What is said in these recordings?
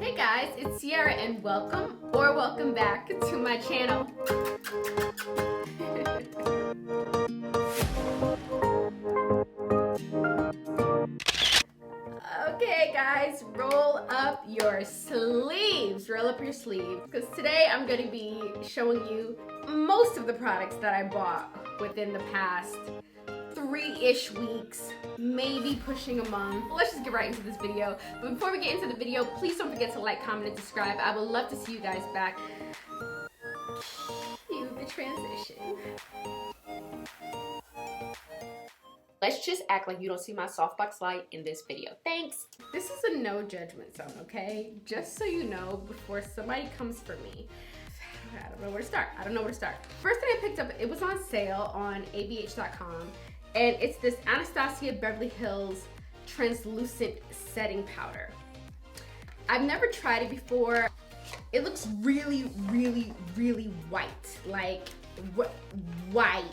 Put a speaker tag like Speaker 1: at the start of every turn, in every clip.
Speaker 1: Hey guys, it's Sierra and welcome back to my channel. Okay guys, roll up your sleeves. Roll up your sleeves. Because today I'm going to be showing you most of the products that I bought within the past 3-ish weeks, maybe pushing a month. Let's just get right into this video. But before we get into the video, please don't forget to like, comment, and subscribe. I would love to see you guys back. Cue the transition. Let's just act like you don't see my softbox light in this video. Thanks. This is a no judgment zone, okay? Just so you know, before somebody comes for me. I don't know where to start. First thing I picked up, it was on sale on abh.com. And it's this Anastasia Beverly Hills translucent setting powder. I've never tried it before. It looks really, really, really white. Like white.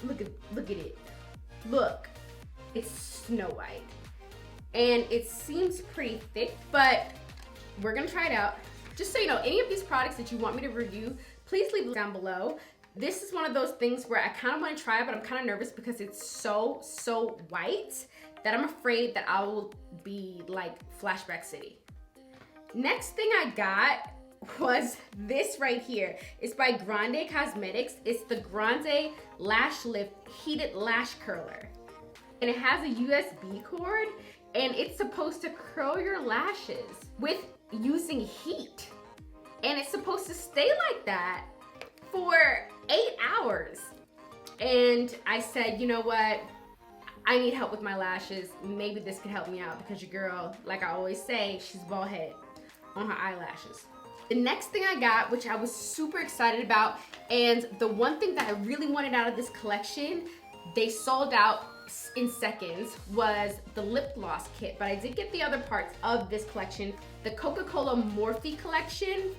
Speaker 1: Look at it. Look, it's snow white. And it seems pretty thick, but we're gonna try it out. Just so you know, any of these products that you want me to review, please leave them down below. This is one of those things where I kind of want to try it, but I'm kind of nervous because it's so white that I'm afraid that I will be like Flashback City. Next thing I got was this right here. It's by Grande Cosmetics. It's the Grande Lash Lift Heated Lash Curler. And it has a USB cord, and it's supposed to curl your lashes with using heat. And it's supposed to stay like that for 8 hours. And I said, you know what? I need help with my lashes. Maybe this could help me out because your girl, like I always say, she's bald head on her eyelashes. The next thing I got, which I was super excited about, and the one thing that I really wanted out of this collection, they sold out in seconds, was the lip gloss kit. But I did get the other parts of this collection, the Coca-Cola Morphe collection.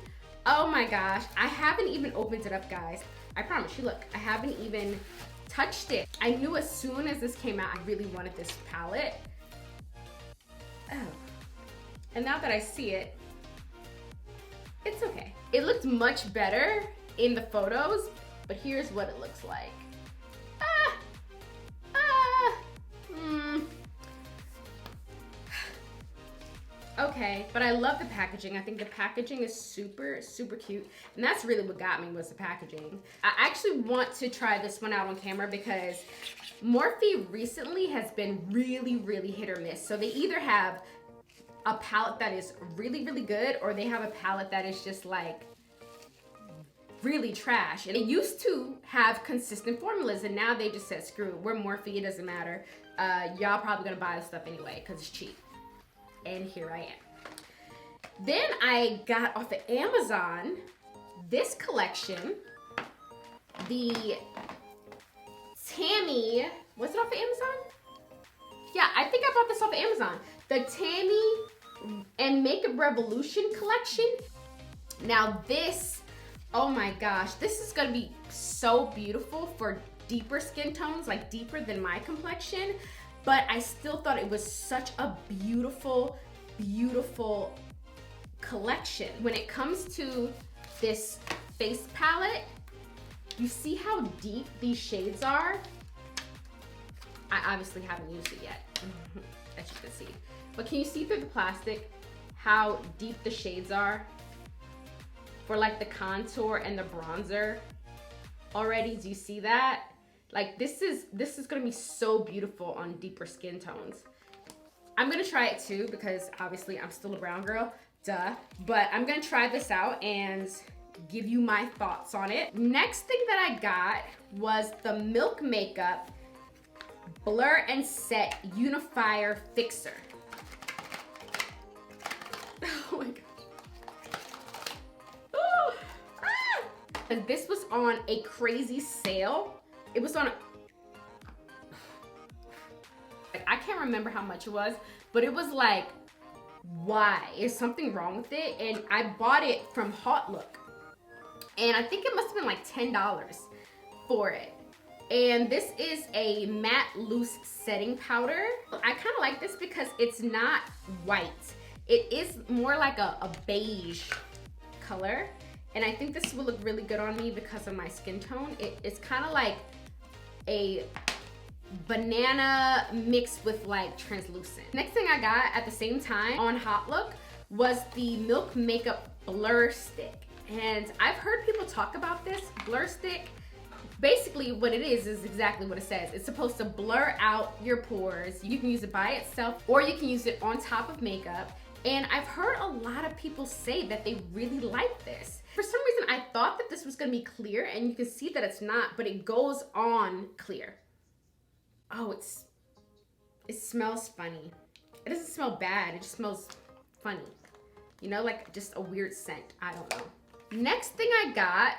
Speaker 1: Oh my gosh, I haven't even opened it up, guys. I promise you, look, I haven't even touched it. I knew as soon as this came out, I really wanted this palette. Oh. And now that I see it, it's okay. It looked much better in the photos, but here's what it looks like. Okay, but I love the packaging. I think the packaging is super cute. And that's really what got me, was the packaging. I actually want to try this one out on camera because Morphe recently has been really hit or miss. So they either have a palette that is really good, or they have a palette that is just like really trash. And it used to have consistent formulas, and now they just said, screw it, we're Morphe, it doesn't matter. Y'all probably gonna buy this stuff anyway because it's cheap. And here I am. Then I got off of Amazon this collection, the Tammi, was it off of Amazon? Yeah, I think I bought this off of Amazon. The Tammi and Makeup Revolution collection. Now this, oh my gosh, this is gonna be so beautiful for deeper skin tones, like deeper than my complexion. But I still thought it was such a beautiful collection. When it comes to this face palette, you see how deep these shades are? I obviously haven't used it yet, as you can see. But can you see through the plastic how deep the shades are? For like the contour and the bronzer already, do you see that? Like this is gonna be so beautiful on deeper skin tones. I'm gonna try it too because obviously I'm still a brown girl, duh. But I'm gonna try this out and give you my thoughts on it. Next thing that I got was the Milk Makeup Blur and Set Unifier Fixer. Oh my gosh. Oh, ah! And this was on a crazy sale. It was on I can't remember how much it was, but it was like, why? Is something wrong with it? And I bought it from Hot Look. And I think it must have been like $10 for it. And this is a matte loose setting powder. I kind of like this because it's not white. It is more like a beige color. And I think this will look really good on me because of my skin tone. It's kind of like a banana mixed with like translucent. Next thing I got at the same time on Hot Look was the Milk Makeup Blur Stick. And I've heard people talk about this blur stick. Basically what it is exactly what it says. It's supposed to blur out your pores. You can use it by itself or you can use it on top of makeup. And I've heard a lot of people say that they really like this. For some reason, I thought that this was gonna be clear, and you can see that it's not, but it goes on clear. Oh, it smells funny. It doesn't smell bad, it just smells funny. You know, like just a weird scent, I don't know. Next thing I got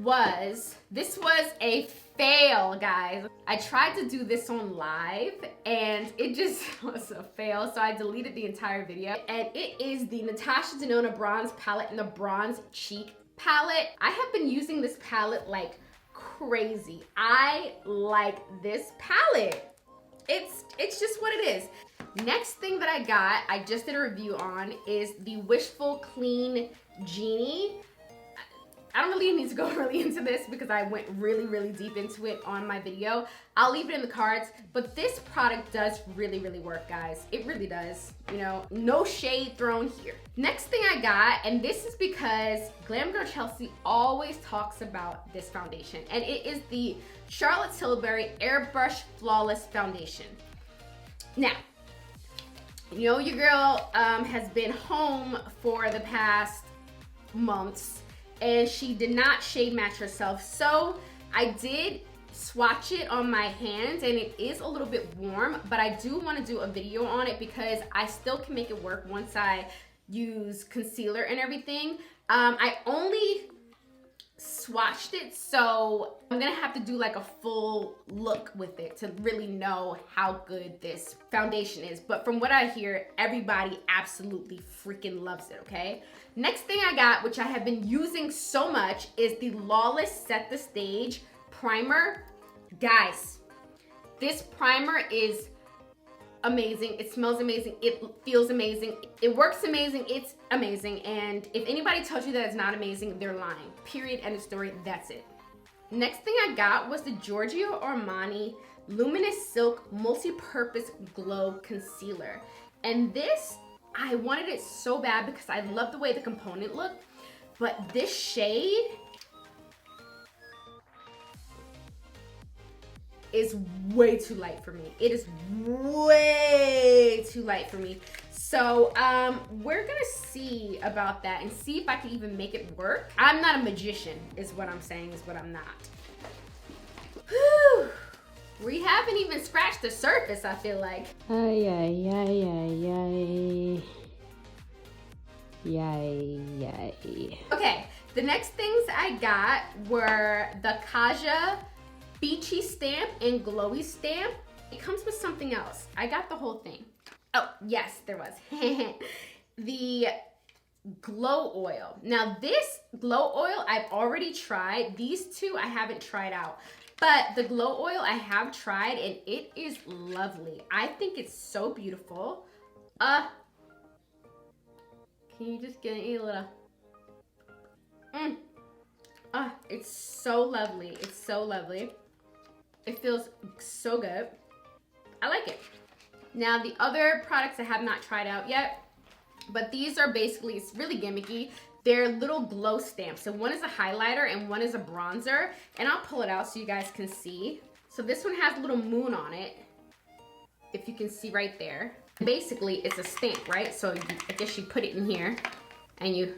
Speaker 1: was, this was a fail, guys. I tried to do this on live and it just was a fail, so I deleted the entire video. And it is the Natasha Denona Bronze Palette in the Bronze Cheek Palette. I have been using this palette like crazy. I like this palette. It's just what it is. Next thing that I got, I just did a review on, is the Wishful Clean Genie. I don't really need to go really into this because I went really deep into it on my video. I'll leave it in the cards, but this product does really work, guys. It really does, you know, no shade thrown here. Next thing I got, and this is because Glam Girl Chelsea always talks about this foundation, and it is the Charlotte Tilbury Airbrush Flawless Foundation. Now, you know your girl has been home for the past months, and she did not shade match herself. So I did swatch it on my hands and it is a little bit warm, but I do want to do a video on it because I still can make it work once I use concealer and everything. I only swatched it, so I'm gonna have to do like a full look with it to really know how good this foundation is. But from what I hear, everybody absolutely freaking loves it, okay? Next thing I got, which I have been using so much, is the Lawless Set the Stage Primer. Guys, this primer is amazing. It smells amazing. It feels amazing. It works amazing. It's amazing. And if anybody tells you that it's not amazing, they're lying. Period. End of story. That's it. Next thing I got was the Georgio Armani Luminous Silk Multi-Purpose Glow Concealer. And this, I wanted it so bad because I love the way the component looked. But this shade is way too light for me. It is way too light for me. So we're gonna see about that and see if I can even make it work. I'm not a magician, is what I'm saying, is what I'm not. Whew. We haven't even scratched the surface, I feel like.
Speaker 2: Ay, ay, ay, ay, ay. Yay, yay.
Speaker 1: Okay, the next things I got were the Kaja Beachy Stamp and Glowy Stamp. It comes with something else. I got the whole thing. Oh, yes, there was. The Glow Oil. Now this Glow Oil I've already tried. These two I haven't tried out. But the Glow Oil I have tried and it is lovely. I think it's so beautiful. Can you just get a little... it's so lovely. It's so lovely. It feels so good. I like it. Now the other products I have not tried out yet, but these are basically, it's really gimmicky. They're little glow stamps. So one is a highlighter and one is a bronzer. And I'll pull it out so you guys can see. So this one has a little moon on it, if you can see right there. Basically it's a stamp, right? So I guess you put it in here and you...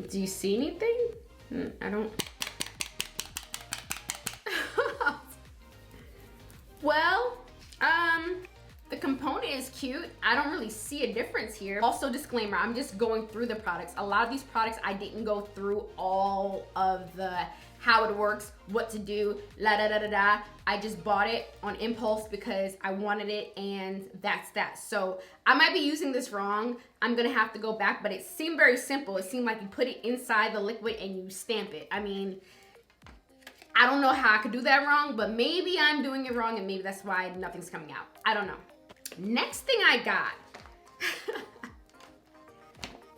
Speaker 1: Do you see anything? I don't. Well, the component is cute. I don't really see a difference here. Also, disclaimer, I'm just going through the products. A lot of these products, I didn't go through all of the how it works, what to do, la da da da da. I just bought it on impulse because I wanted it, and that's that. So I might be using this wrong. I'm gonna have to go back, but it seemed very simple. It seemed like you put it inside the liquid and you stamp it. I mean, I don't know how I could do that wrong, but maybe I'm doing it wrong and maybe that's why nothing's coming out. I don't know. Next thing I got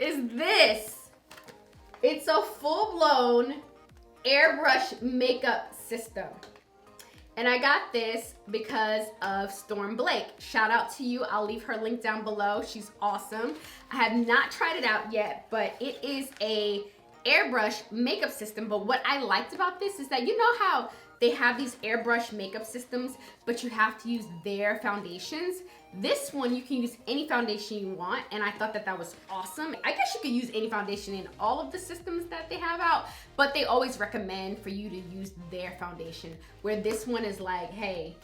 Speaker 1: is this. It's a full-blown airbrush makeup system. And I got this because of Storm Blake. Shout out to you. I'll leave her link down below. She's awesome. I have not tried it out yet, but it is a airbrush makeup system. But what I liked about this is that, you know how they have these airbrush makeup systems, but you have to use their foundations? This one, you can use any foundation you want, and I thought that that was awesome. I guess you could use any foundation in all of the systems that they have out, but they always recommend for you to use their foundation, where this one is like, hey,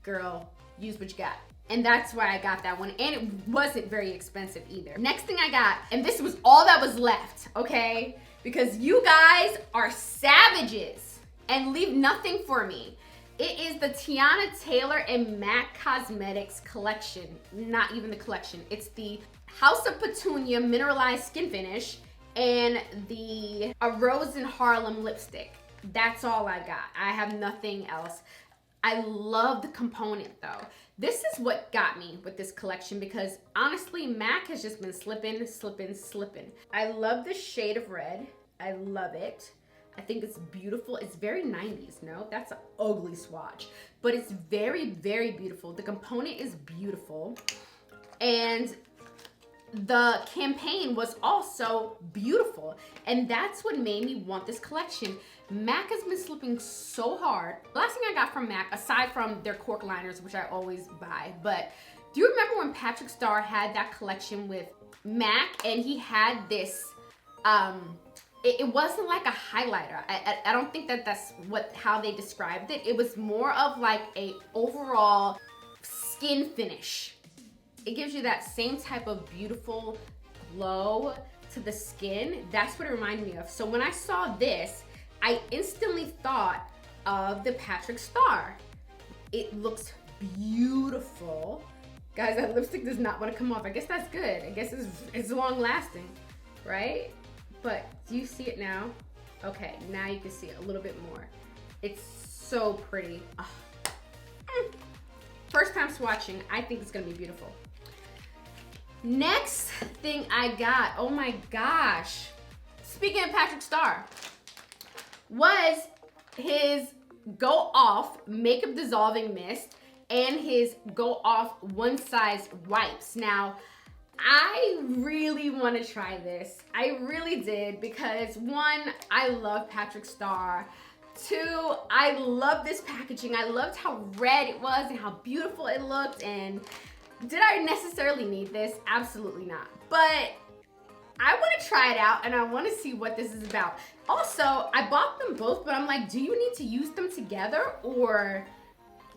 Speaker 1: girl, use what you got. And that's why I got that one, and it wasn't very expensive either. Next thing I got, and this was all that was left, okay? Because you guys are savages and leave nothing for me. It is the Teyana Taylor and MAC Cosmetics collection. Not even the collection. It's the House of Petunia Mineralized Skin Finish and the A Rose in Harlem lipstick. That's all I got. I have nothing else. I love the component though. This is what got me with this collection because honestly, MAC has just been slipping. I love the shade of red. I love it. I think it's beautiful. It's very 90s, no? That's an ugly swatch, but it's very, very beautiful. The component is beautiful. And the campaign was also beautiful. And that's what made me want this collection. MAC has been slipping so hard. The last thing I got from MAC, aside from their cork liners, which I always buy, but do you remember when Patrick Starr had that collection with MAC and he had this, it wasn't like a highlighter. I don't think that that's how they described it. It was more of like a overall skin finish. It gives you that same type of beautiful glow to the skin. That's what it reminded me of. So when I saw this, I instantly thought of the Patrick Starr. It looks beautiful. Guys, that lipstick does not want to come off. I guess that's good. I guess it's long lasting, right? But do you see it now? Okay, now you can see it a little bit more. It's so pretty. First time swatching, I think it's gonna be beautiful. Next thing I got, oh my gosh. Speaking of Patrick Starr, was his Go Off Makeup Dissolving Mist and his Go Off One Size Wipes. Now, I really want to try this. I really did because one, I love Patrick Starr. Two, I love this packaging. I loved how red it was and how beautiful it looked. And did I necessarily need this? Absolutely not. But I want to try it out and I want to see what this is about. Also, I bought them both, but I'm like, do you need to use them together or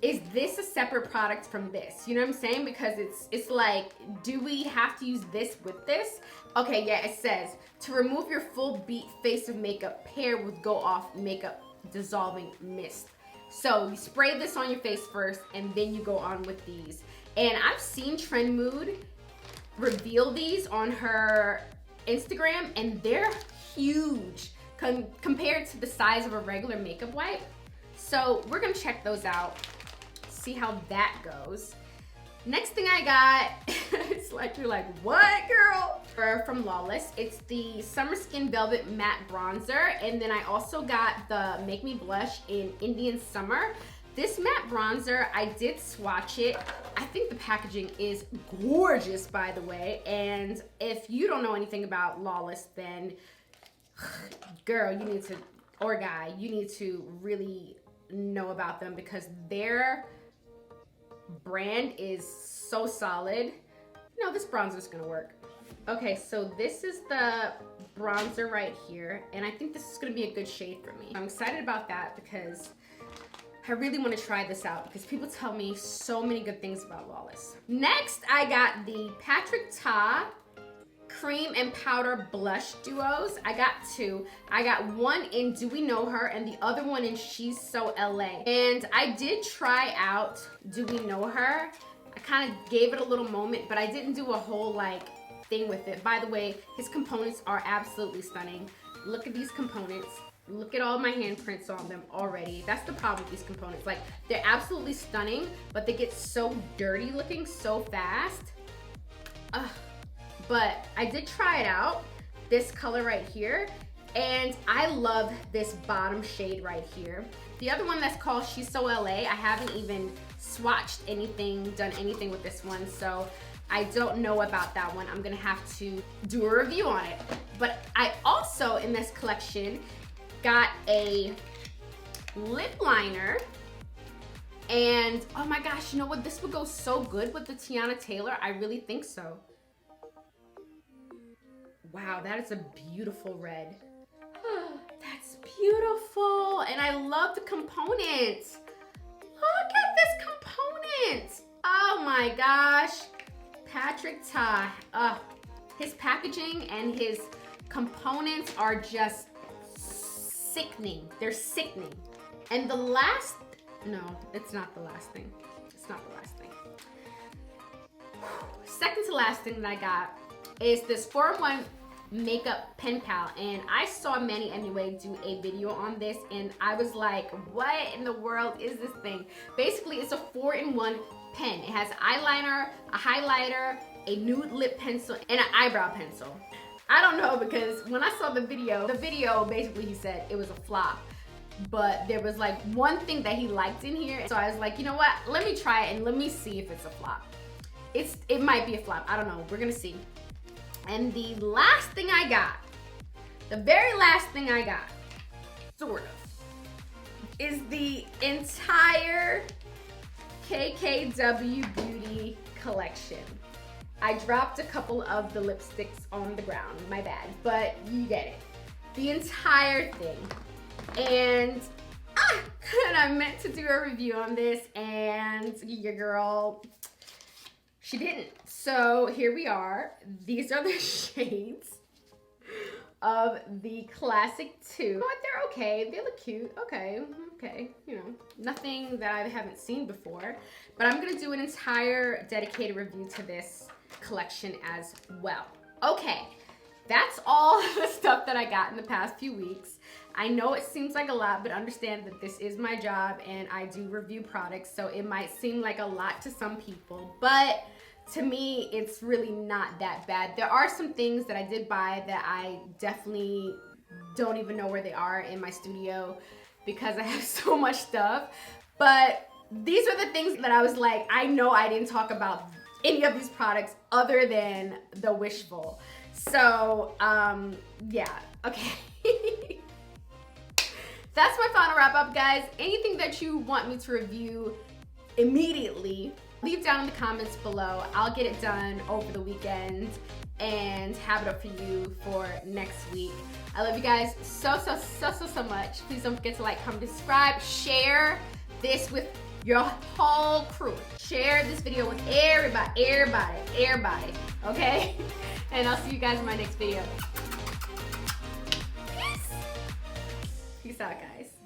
Speaker 1: is this a separate product from this? You know what I'm saying? Because it's like, do we have to use this with this? Okay, yeah, it says, to remove your full beat face of makeup, pair with Go Off Makeup Dissolving Mist. So you spray this on your face first and then you go on with these. And I've seen Trend Mood reveal these on her Instagram and they're huge compared to the size of a regular makeup wipe. So we're gonna check those out, see how that goes. Next thing I got, it's like, you're like, what, girl? From Lawless, it's the Summer Skin Velvet Matte Bronzer, and then I also got the Make Me Blush in Indian Summer. This matte bronzer, I did swatch it. I think the packaging is gorgeous, by the way, and if you don't know anything about Lawless, then girl, you need to, or guy, you need to really know about them because their brand is so solid. No, this bronzer is gonna work. Okay, so this is the bronzer right here, and I think this is gonna be a good shade for me. I'm excited about that because I really want to try this out because people tell me so many good things about Lawless. Next, I got the Patrick Starr cream and powder blush duos. I got two. I got one in Do We Know Her and the other one in She's So LA. And I did try out Do We Know Her. I kind of gave it a little moment, but I didn't do a whole like thing with it. By the way, his components are absolutely stunning. Look at these components. Look at all my handprints on them already. That's the problem with these components. Like, they're absolutely stunning, but they get so dirty looking so fast. Ugh. But I did try it out, this color right here, and I love this bottom shade right here. The other one that's called She's So LA, I haven't even swatched anything, done anything with this one, so I don't know about that one. I'm gonna have to do a review on it. But I also, in this collection, got a lip liner, and oh my gosh, you know what? This would go so good with the Teyana Taylor. I really think so. Wow, that is a beautiful red. That's beautiful, and I love the components. Look at this component. Oh my gosh, Patrick Starr. His packaging and his components are just sickening. They're sickening. And the last, no, it's not the last thing. It's not the last thing. Second to last thing that I got is this 4-in-1 makeup pen pal, and I saw Manny anyway do a video on this, and I was like, what in the world is this thing? Basically, it's a 4-in-1 pen. It has eyeliner, a highlighter, a nude lip pencil, and an eyebrow pencil. I don't know, because when I saw the video basically he said it was a flop, but there was like one thing that he liked in here, so I was like, you know what, let me try it and let me see if it's a flop. It might be a flop, I don't know, we're gonna see. And the last thing I got, the very last thing I got, sort of, is the entire KKW Beauty collection. I dropped a couple of the lipsticks on the ground, my bad, but you get it. The entire thing. And I meant to do a review on this, and your girl, she didn't. So here we are. These are the shades of the Classic 2. You know what, they're okay. They look cute. Okay, you know, nothing that I haven't seen before. But I'm gonna do an entire dedicated review to this collection as well. Okay, that's all the stuff that I got in the past few weeks. I know it seems like a lot, but understand that this is my job and I do review products, so it might seem like a lot to some people, but to me, it's really not that bad. There are some things that I did buy that I definitely don't even know where they are in my studio because I have so much stuff. But these are the things that I was like, I know I didn't talk about any of these products other than the Wishful. So, yeah, okay. That's my final wrap up, guys. Anything that you want me to review immediately, leave down in the comments below. I'll get it done over the weekend and have it up for you for next week. I love you guys so much. Please don't forget to like, comment, subscribe, share this with your whole crew. Share this video with everybody, okay? And I'll see you guys in my next video. Peace out, guys.